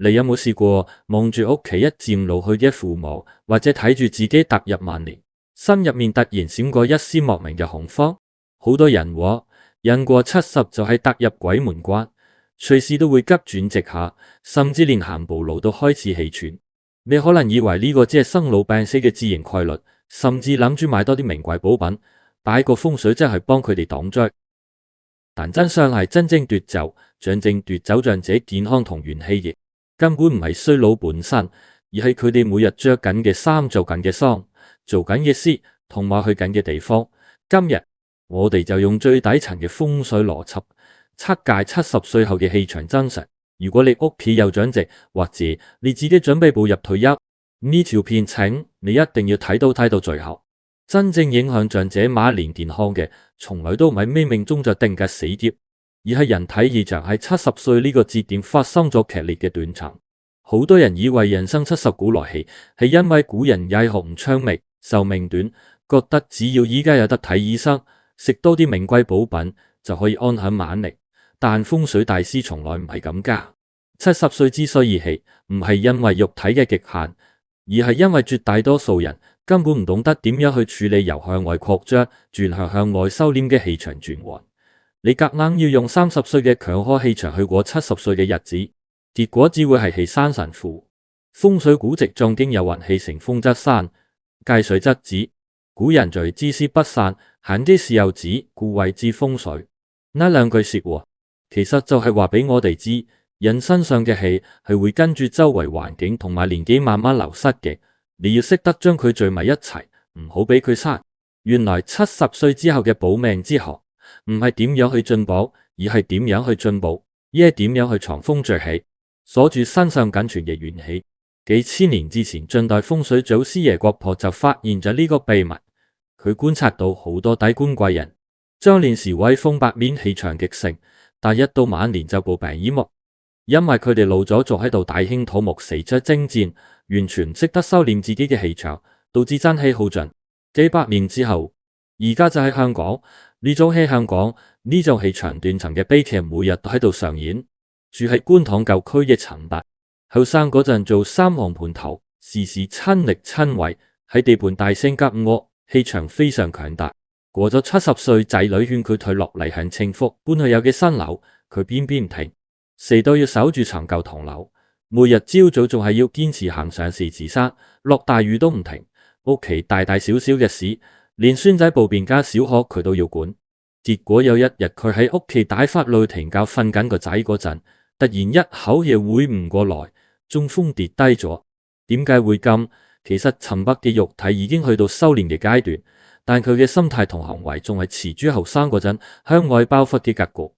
你有冇試過望住屋企一漸老去嘅父母，或者睇住自己踏入晚年，心入面突然閃過一絲莫名嘅恐慌？好多人話，人過70就係踏入鬼門關，隨時都會急轉直下，甚至連行步路都開始氣喘。你可能以為呢個只係生老病死嘅自然規律，甚至諗住買多啲名貴寶品，擺個風水真係幫佢哋擋災。但真相係真正奪走、真正奪走長者健康同元氣嘅，根本唔係衰老本身，而係佢哋每日着緊嘅衫、做緊嘅喪、做緊嘅事同埋去緊嘅地方。今日我哋就用最底層嘅風水邏輯，測界70歲後嘅氣場真實。如果你屋企有長者，或者你自己準備步入退休，呢條片請你一定要睇到最後。真正影響長者晚年健康嘅，從來都唔係咩命中就定嘅死劫，而係人體異常喺70歲呢個節點發生咗劇烈嘅斷層。好多人以為人生70古來稀，係因為古人醫學唔昌明，壽命短，覺得只要依家有得睇醫生，食多啲名貴補品就可以安享晚年。但風水大師從來唔係咁噶。70歲之所以稀，唔係因為肉體嘅極限，而係因為絕大多數人根本唔懂得點樣去處理由向外擴張轉向外收斂嘅氣場轉換。你夾硬要用30歲嘅強悍氣場去過70歲嘅日子，結果只會係氣生神父。風水古籍藏經有云：氣成風則散，計水則止。古人在知思不散，行之事有止，故謂之風水。呢兩句說話其實就係話俾我哋知，人身上嘅氣係會跟住周圍環境同埋年紀慢慢流失嘅，你要識得將佢聚埋一齊，唔好俾佢散。原來70歲之後嘅保命之學，唔係點樣去進補，而係點樣去進補，而係點樣去藏風聚氣，鎖住身上僅存嘅元氣。幾千年之前，晉代風水祖師爺郭璞就發現咗呢個秘密。佢觀察到好多低官貴人，將年時威風八面，氣場極盛，但一到晚年就暴病已亡，因為佢哋老咗仲喺度大興土木，四出征戰，完全唔識得收斂自己嘅氣場，導致真氣耗盡。幾百年之後，而家就喺香港，呢種氣場斷層嘅悲劇每日都喺度上演。住喺觀塘舊區嘅陳伯，後生嗰陣做三行盤頭，時時親力親為，喺地盤大聲急屙，氣場非常強大。過咗70歲，仔女勸佢退落嚟享清福，搬去有嘅新樓，佢偏偏唔停，死都要守住層舊唐樓。每日朝早仲係要堅持行上獅子山，落大雨都唔停。屋企大大小小嘅事，連孫仔報便加小學佢都要管。結果有一日，佢喺屋企大發雷霆，覺瞓緊個仔嗰陣，突然一口嘢會唔過來，中風跌低咗。點解會咁？其實陳伯嘅肉體已經去到修煉嘅階段，但佢嘅心態同行為仲係持住後生嗰陣向外爆發嘅格局。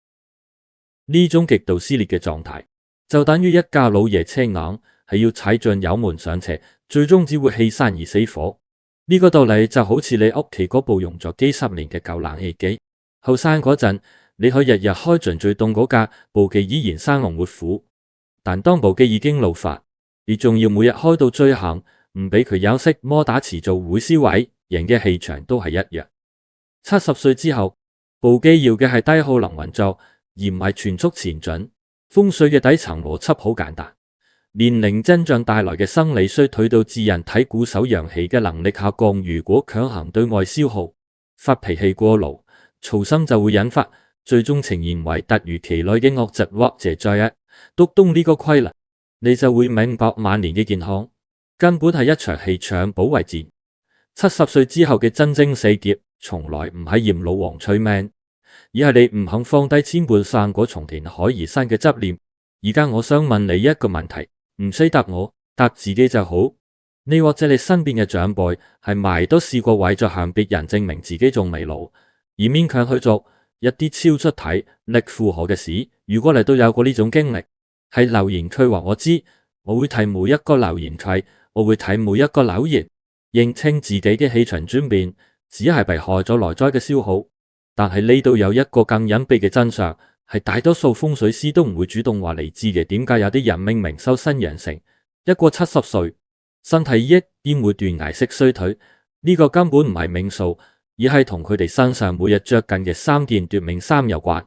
呢種極度撕裂嘅狀態，就等於一架老爺車硬係要踩盡油門上斜，最終只會氣山而死火。呢個道理就好似你屋企嗰部用咗幾十年嘅舊冷氣機，後生嗰陣你可以日日開盡最凍嗰架，部機依然生龍活虎。但當部機已經老化，你仲要每日開到最行，唔俾佢休息，摩打遲早會燒毀。人嘅氣場都係一樣。70歲之後，部機要嘅係低耗能運作，而唔係全速前進。風水嘅底層邏輯好簡單，年齡增長帶來嘅生理衰退導致人體固守陽氣嘅能力下降。如果強行對外消耗，發脾氣過勞，嘈心就會引發，最終呈現為突如其來嘅惡疾或者災厄。讀懂呢個規律，你就會明白晚年嘅健康根本係一場氣場保衛戰。70歲之後嘅真正死劫，從來唔係嫌老黃取命，而係你唔肯放低千般散果從田海而生嘅執念。而家我想問你一個問題，唔需答我，答自己就好。你或者你身邊嘅長輩係咪都試過為咗向別人證明自己仲未老，而勉強去做一啲超出體力負荷嘅事？如果你都有過呢種經歷，喺留言區話我知，我會睇每一個留言區，我會睇每一個留言。認清自己嘅氣場轉變，只係被害咗內在嘅消耗。但係呢度有一個更隱秘嘅真相，係大多數風水師都唔會主動話你知嘅。點解有啲人明明修身養性，一過70歲，身體一邊會斷崖式衰退？呢個根本唔係命數，而係同佢哋身上每日着緊嘅3件奪命衫有關。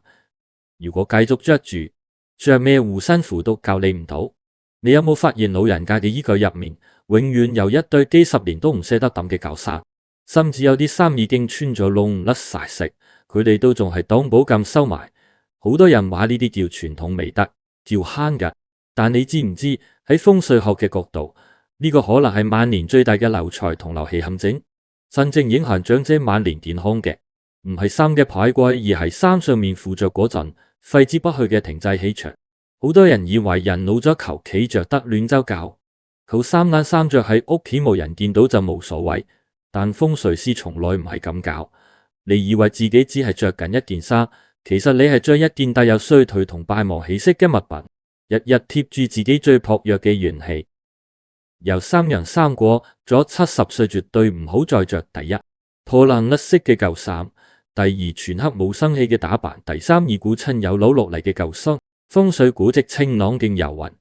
如果繼續着住，着咩護身符都救你唔到。你有冇發現老人家嘅衣櫃入面，永遠有一堆幾十年都唔捨得抌嘅舊衫，甚至有啲衫已經穿咗窿甩晒色，佢哋都仲係當寶咁收埋。好多人話呢啲叫傳統美德，叫慳㗎。但你知唔知喺風水學嘅角度，呢個可能係萬年最大嘅流財同流氣陷阱。真正影響長者晚年健康嘅，唔係衫嘅牌貴，而係衫上面附着嗰陣揮之不去嘅停滯氣場。好多人以為人老咗求其着得亂就搞，佢三眼三着喺屋企冇人見到就冇所謂。但風水師從來唔係咁搞。你以為自己只係着緊一件衫，其實你係將一件帶有衰退同敗亡氣息嘅物品，日日貼住自己最薄弱嘅元氣。由三人三過咗70歲，絕對唔好再着第一破爛甩色嘅舊衫，第二全黑冇生氣嘅打扮，第三已故親友攞落嚟嘅舊衫。風水古蹟清朗勁遊魂，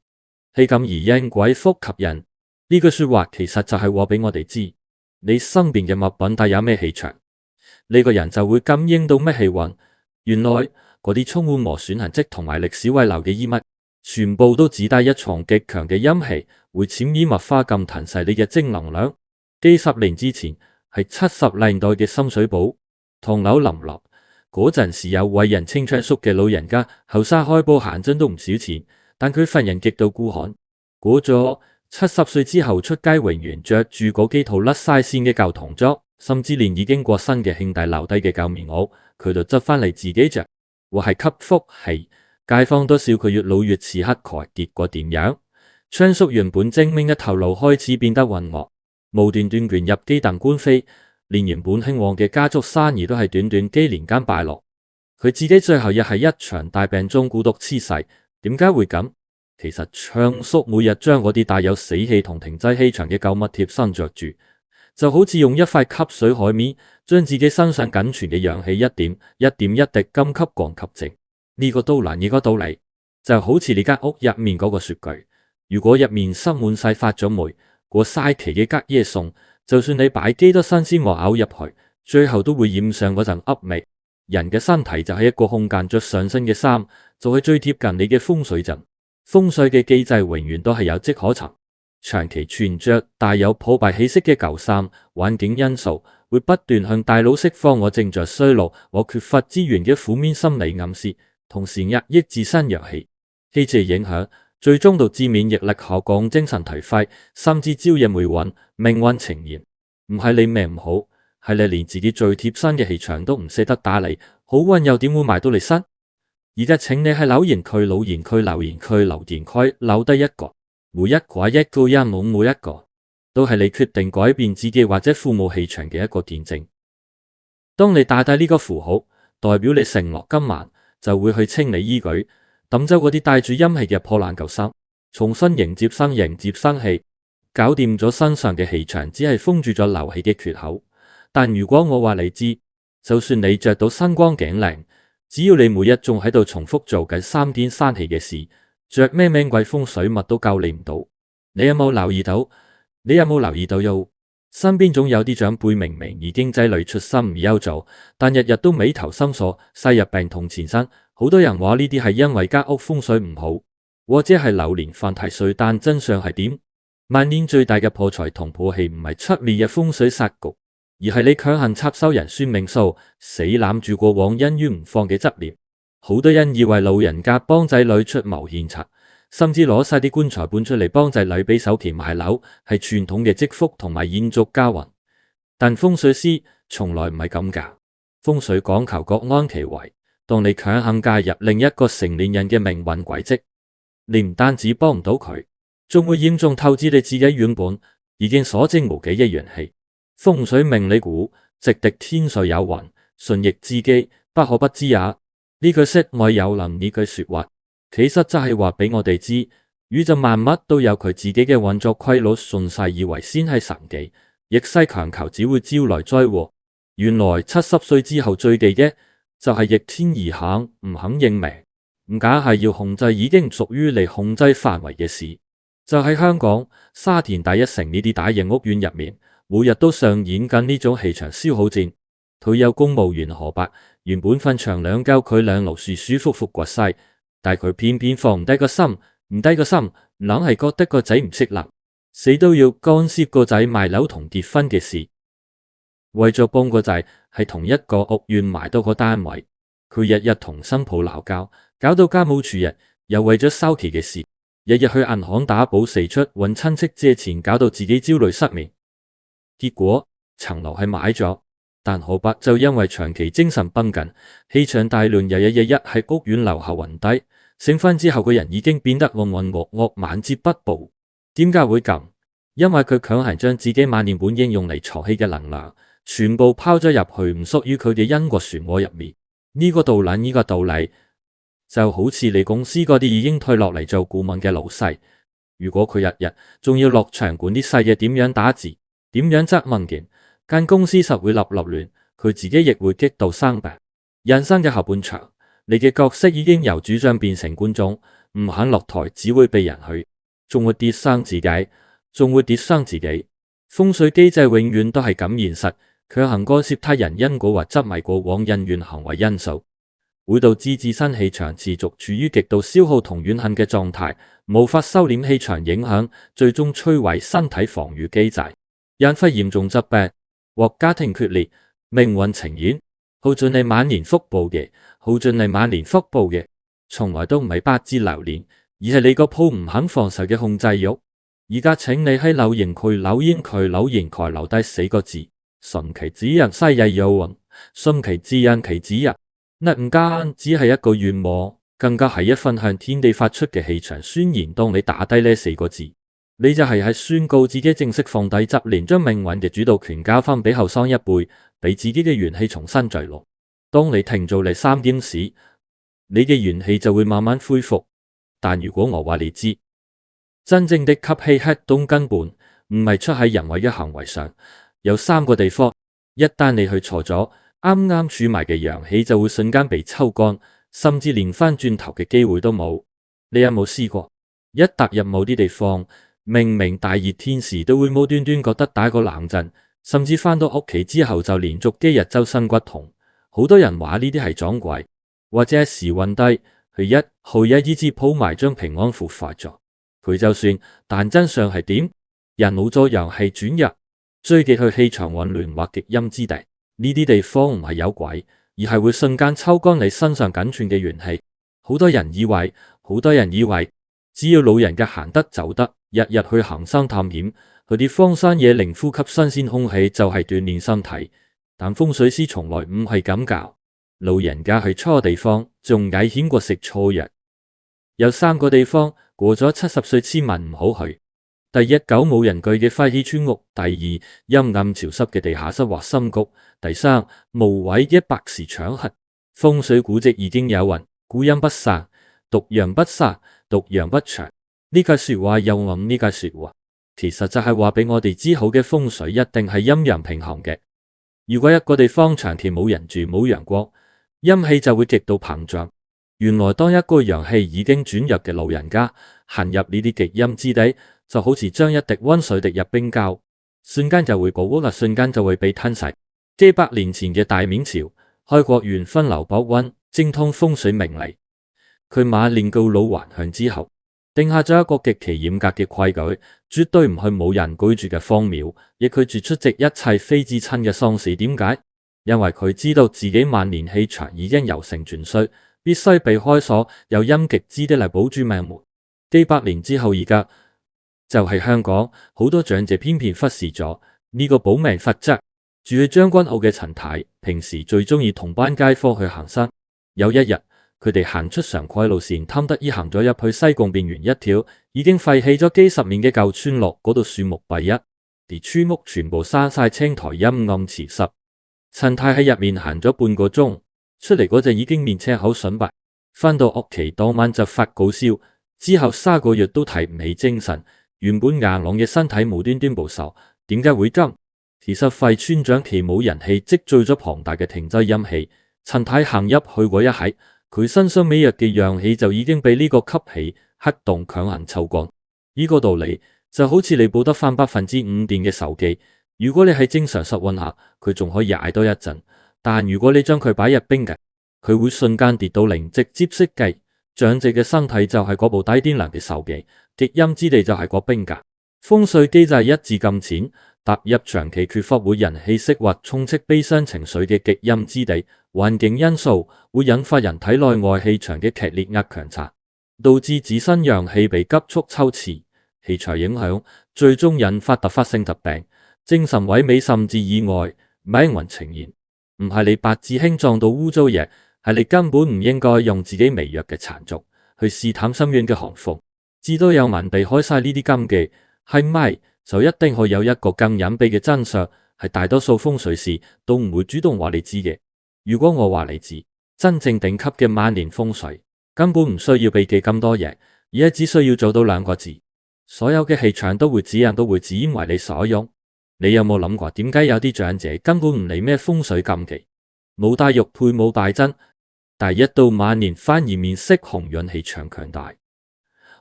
氣感而因鬼福及人。呢句說話其實就係話俾我哋知，你身邊嘅物品帶有咩氣場，你個人就會感應到咩氣運。原來嗰啲充滿磨損痕跡同埋歷史遺留嘅衣物，全部都只帶一重極強嘅陰氣，會潛移默化咁吞噬你嘅正能量。幾十年之前係70年代嘅深水埗，唐樓林立。嗰陣時有為人清唱熟嘅老人家，後生開鋪閒真都唔少錢，但佢份人極度孤寒。過咗70歲之後出街，永遠着住嗰幾套甩晒線嘅舊唐裝，甚至連已經過身嘅兄弟留低嘅舊棉襖，佢就執翻嚟自己着，話係吸福氣。街坊都笑佢越老越似乞丐，結果點樣？昌叔原本精明嘅頭腦開始變得渾噩，無端端捲入雞蛋官非。連原本興旺嘅家族生意都係短短幾年間敗落，佢自己最後亦係一場大病中孤獨辭世。點解會咁？其實昌叔每日將嗰啲帶有死氣同停滯氣場嘅舊物貼身着住，就好似用一塊吸水海綿將自己身上僅存嘅陽氣一點一滴咁吸乾吸淨。呢個都難，呢個道理就好似你間屋入面嗰個雪櫃，如果入面塞滿晒發咗霉過晒期嘅隔夜餸，就算你擺幾多新鮮木偶入去，最後都會染上嗰陣噏味。人嘅身體就係一個空間，着上身嘅衫就係最貼近你嘅風水陣。風水嘅機制永遠都係有跡可尋。長期穿着帶有破敗氣息嘅舊衫，環境因素會不斷向大腦釋放我正在衰老我缺乏資源嘅負面心理暗示，同時壓抑自身陽氣。氣質影響最終導致免疫力下降、精神頹廢，甚至朝夜霉運、命運呈現。唔係你命唔好，係你連自己最貼身嘅氣場都唔捨得打理，好運又點會埋到你身？而家請你喺留言區留言區留低一個，每一個一冇每一個都係你決定改變自己或者父母氣場嘅一個見證。當你打低呢個符號，代表你承諾今晚就會去清理衣櫃，抌走嗰啲帶住陰氣嘅破爛舊衫，重新迎接新氣，搞掂咗身上嘅氣場，只係封住咗流氣嘅缺口。但如果我話你知，就算你着到身光頸靚，只要你每日仲喺度重複做緊3件生氣嘅事，着咩名貴風水物都救你唔到。你有冇留意到？又身邊總有啲長輩明明已經仔女出身唔優做，但日日都眉頭深鎖，細入病痛纏身。好多人話呢啲係因為間屋風水唔好，或者係流年犯太歲，但真相係點？萬年最大嘅破財同破氣唔係出面嘅風水殺局，而係你強行插收人算命數，死攬住過往恩怨唔放嘅執念。好多人以為老人家幫仔女出謀獻策，甚至攞晒啲棺材搬出嚟幫仔女俾首期買樓，係傳統嘅積福同埋延續家運。但風水師從來唔係咁噶，風水講求各安其位。當你強行介入另一個成年人嘅命運軌跡，你唔單止幫唔到佢，仲會嚴重透支你自己原本已經所剩無幾嘅元氣。風水命理估，直敵天水有雲，順逆自己，不可不知也。呢句釋外有靈呢句說話，其實就係話俾我哋知，宇宙萬物都有佢自己嘅運作規律，順勢而為先係神技，逆勢強求只會招來災禍。原來70歲之後最忌嘅就係逆天而行，唔肯認命，唔假係要控制已經屬於你控制範圍嘅事。就喺香港沙田第一城呢啲大型屋苑入面，每日都上演緊呢種氣場消耗戰。退休公務員何伯原本份長兩鳩佢兩老舒舒服服過世，但佢偏偏放唔低個心，硬係覺得個仔唔識諗，死都要干涉個仔賣樓同結婚嘅事。為咗幫個仔喺同一個屋苑買到個單位，佢日日同新抱鬧交，搞到家務處日又為咗收期嘅事，日日去銀行打保四出揾親戚借錢，搞到自己焦慮失眠。結果層樓係買咗，但河伯就因為長期精神繃緊，氣場大亂，又日喺屋苑樓下暈低，醒返之後個人已經變得渾渾噩噩，晚節不保。點解會咁？因為佢強行將自己晚年本應用嚟財氣嘅能量全部拋咗入去唔屬於佢嘅因果漩渦入面。呢個道理就好似你公司嗰啲已經退落嚟做顧問嘅老細，如果佢日日仲要落場管啲細嘢點樣打字，點樣執文件，間公司實會立亂，佢自己亦會激到生病。人生嘅後半場，你嘅角色已經由主將變成觀眾，唔肯落台只會被人去，仲會跌傷自己。風水機制永遠都係咁現實，強行干涉他人因果或執迷過往恩怨行為因素，會導致自身氣場持續處於極度消耗同怨恨嘅狀態，無法收斂氣場影響，最終摧毀身體防禦機制，引發嚴重疾病或家庭決裂，命運呈現耗盡你晚年福報嘅，從來都唔係八字流年，而係你個鋪唔肯放手嘅控制欲。而家請你喺留言區留低4個字：順其自然，西日有運。順其自然，其自然，唔單只係一個願望，更加係一份向天地發出嘅氣場宣言。當你打低呢4個字，你就係喺宣告自己正式放低執念，將命運嘅主導權交翻俾後生一輩，俾自己嘅元氣重新聚落。當你停做你3點時，你嘅元氣就會慢慢恢復。但如果我話你知，真正的吸氣黑洞根本唔係出喺人為嘅行為上，有3個地方，一旦你去錯咗，啱啱儲埋嘅陽氣就會瞬間被抽乾，甚至連翻轉頭嘅機會都冇。你有冇試過？一踏入某啲地方，明明大熱天時都會無端端覺得打個冷震，甚至翻到屋企之後就連續幾日周身骨痛。好多人話呢啲係撞鬼，或者一時暈低，佢一意志鋪埋將平安符發咗。佢就算，但真相係點？人冇咗陽氣轉入，追擊去氣場混亂或極陰之地，呢啲地方唔係有鬼，而係會瞬間抽乾你身上僅存嘅元氣。好多人以為，只要老人家行得走得，日日去行山探險，去啲荒山野嶺呼吸新鮮空氣就係鍛煉身體。但風水師從來唔係咁教，老人家去錯地方，仲危險過食錯藥。有3個地方，過咗70歲千萬唔好去。第一，久冇人居嘅廢棄村屋；第二，陰暗潮濕嘅地下室或深谷；第三，無謂嘅白事搶核。風水古籍已經有云：孤陰不散，獨陽不殺，獨陽不長。呢句說話又諗呢句說話，其實就係話俾我哋知，好嘅風水一定係陰陽平衡嘅。如果一個地方長期冇人住冇陽光，陰氣就會極度膨脹。原來當一個陽氣已經轉弱嘅老人家行入呢啲極陰之地，就好似將一滴溫水滴入冰窖，瞬間就會爆窩啦，瞬間就會被吞噬。幾百年前嘅大明朝開國元勳劉伯溫精通風水命理，佢晚年告老還鄉之後，定下咗一個極其嚴格嘅規矩，絕對唔去冇人居住嘅荒廟，亦拒絕出席一切非至親嘅喪事。點解？因為佢知道自己晚年氣場已經由盛轉衰，必須避開所有陰極之地嚟保住命門。幾百年之後，而家就係香港，好多長者偏偏忽視咗呢個保命法則。住喺將軍澳嘅陳太，平時最中意同班街坊去行山。有一日，佢哋行出常規路線，貪得意行咗入去西貢邊緣一條已經廢棄咗幾十年嘅舊村落，嗰度樹木蔽一，啲村屋全部生晒青苔，陰暗潮濕。陳太喺入面行咗半個鐘，出嚟嗰陣已經面青口唇白，返到屋企當晚就發高燒，之後3個月都提唔起精神，原本硬朗嘅身體無端端暴瘦。點解會咁？其實廢村長期冇人氣，積聚咗龐大嘅停滯陰氣。陳太行入去嗰一刻，佢身上微弱嘅陽氣就已經被呢個吸氣黑洞強行抽乾。呢個道理就好似你補得翻5%電嘅手機，如果你喺正常室溫下，佢仲可以挨多一陣，但如果你將佢擺入冰嘅，佢會瞬間跌到零，直接熄機。長者嘅身體就係嗰部低電量嘅手機，極陰之地就係個冰格。風水機制一字咁淺，踏入長期缺乏會人氣息或充斥悲傷情緒嘅極陰之地，環境因素會引發人體內外氣場嘅劇烈壓強差，導致自身陽氣被急速抽辭，氣場影響，最終引發突發性疾病、精神萎靡甚至意外，命運呈現。唔係你八字輕撞到污糟嘢，係你根本唔應該用自己微弱嘅殘燭去試探深遠嘅寒風。知道有人避開晒呢啲禁忌，係咪就一定會有一個更隱秘嘅真相，係大多數風水師都唔會主動話你知嘅。如果我話你知，真正頂級嘅萬年風水根本唔需要避忌咁多嘢，而係只需要做到兩個字，所有嘅氣場都會指引為你所用。你有冇諗過點解有啲長者根本唔理咩風水禁忌，冇帶玉佩冇帶針，但一到晚年反而面色紅潤氣場強大？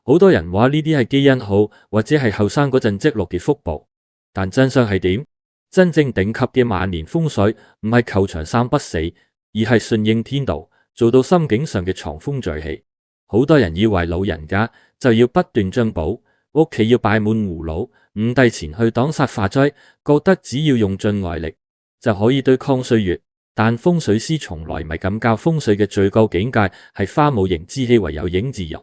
好多人話呢啲係基因好，或者係後生嗰陣積落嘅福報，但真相係點？真正頂級嘅萬年風水唔係求長生不死，而係順應天道，做到心境上嘅藏風聚氣。好多人以為老人家就要不斷進補，屋企要擺滿葫蘆，五帝錢去擋煞化災，覺得只要用盡外力就可以對抗歲月。但風水師從來唔係咁教，風水嘅最高境界係化無形之氣為有形之用。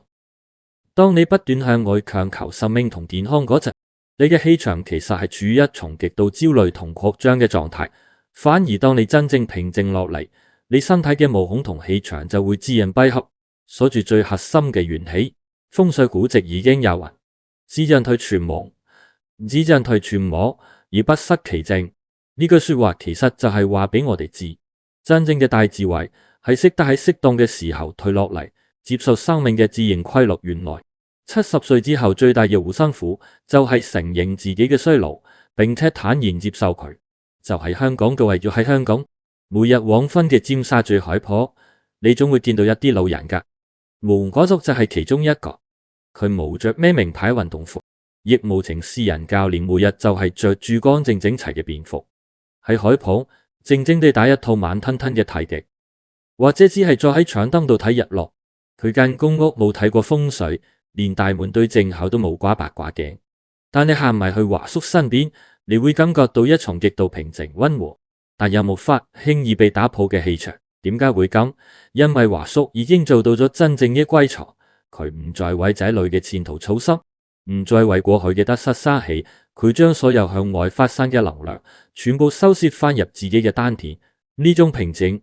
當你不斷向外強求生命同健康嗰陣，你嘅氣場其實係處於一重極度焦慮同擴張嘅狀態。反而當你真正平靜落嚟，你身體嘅毛孔同氣場就會自然閉合，鎖住最核心嘅元氣。風水古籍已經有云：只進退全無，只進退全無而不失其正。呢句說話其實就係話俾我哋知，真正嘅大智慧係識得喺適當嘅時候退落嚟，接受生命嘅自然規律。原來70歲之後最大嘅護身符就係承認自己嘅衰老，並且坦然接受佢。就喺香港嘅，為咗喺香港，每日黃昏嘅尖沙咀海旁，你總會見到一啲老人家，無家族就係其中一個。佢冇着咩名牌運動服，亦冇請私人教練，每日就係着住乾淨整齊嘅便服，喺海旁靜靜地打一套慢吞吞嘅太極，或者只係坐喺長凳度睇日落。佢間公屋冇睇過風水，連大門對正口都冇掛八卦鏡。但你行埋去華叔身邊，你會感覺到一重極度平靜溫和，但又無法輕易被打破嘅氣場。點解會咁？因為華叔已經做到咗真正嘅歸藏，佢唔再為仔女嘅前途操心，唔再為過去嘅得失生氣，佢將所有向外發散嘅能量全部收攝翻入自己嘅丹田。呢種平靜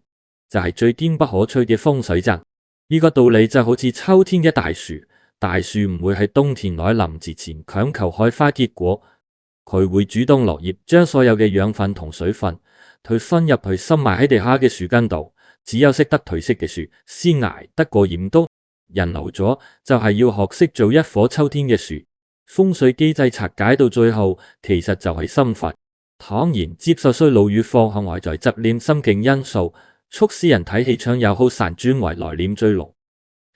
就係最堅不可摧嘅風水陣。呢個道理就好似秋天嘅大樹，大樹唔會喺冬天來臨之前強求開花結果，佢會主動落葉，將所有嘅養分同水分退分入去深埋喺地下嘅樹根度。只有識得褪色嘅樹先捱得過嚴冬。人老咗就係要學識做一棵秋天嘅樹。風水機制拆解到最後，其實就係心法，坦然接受衰老與放下外在執念心境因素，促使人體氣場由好散轉為來念追龍。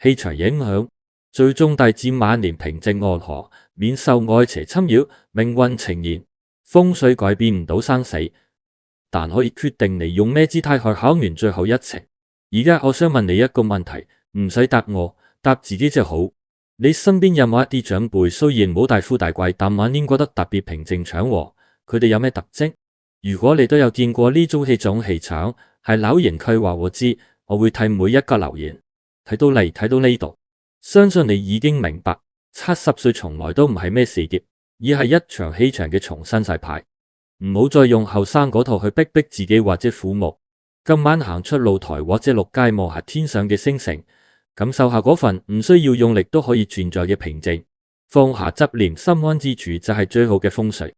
氣場影響最終大致晚年平靜安和，免受外邪侵擾，命運呈現。風水改變唔到生死，但可以決定你用咩姿態去考完最後一程。而家我想問你一個問題，唔使答我，答自己就好。你身邊有冇一啲長輩，雖然冇大富大貴，但晚年覺得特別平靜祥和？佢哋有咩特徵？如果你都有見過呢種氣場，係留言區話我知，我會睇每一個留言。睇到嚟，睇到呢度，相信你已經明白，70歲從來都唔係咩死劫，而係一場氣場嘅重新洗牌。唔好再用後生嗰套去逼自己或者父母。今晚行出露台或者落街望下天上嘅星星，感受下嗰份唔需要用力都可以存在嘅平靜，放下執念，心安之處就係最好嘅風水。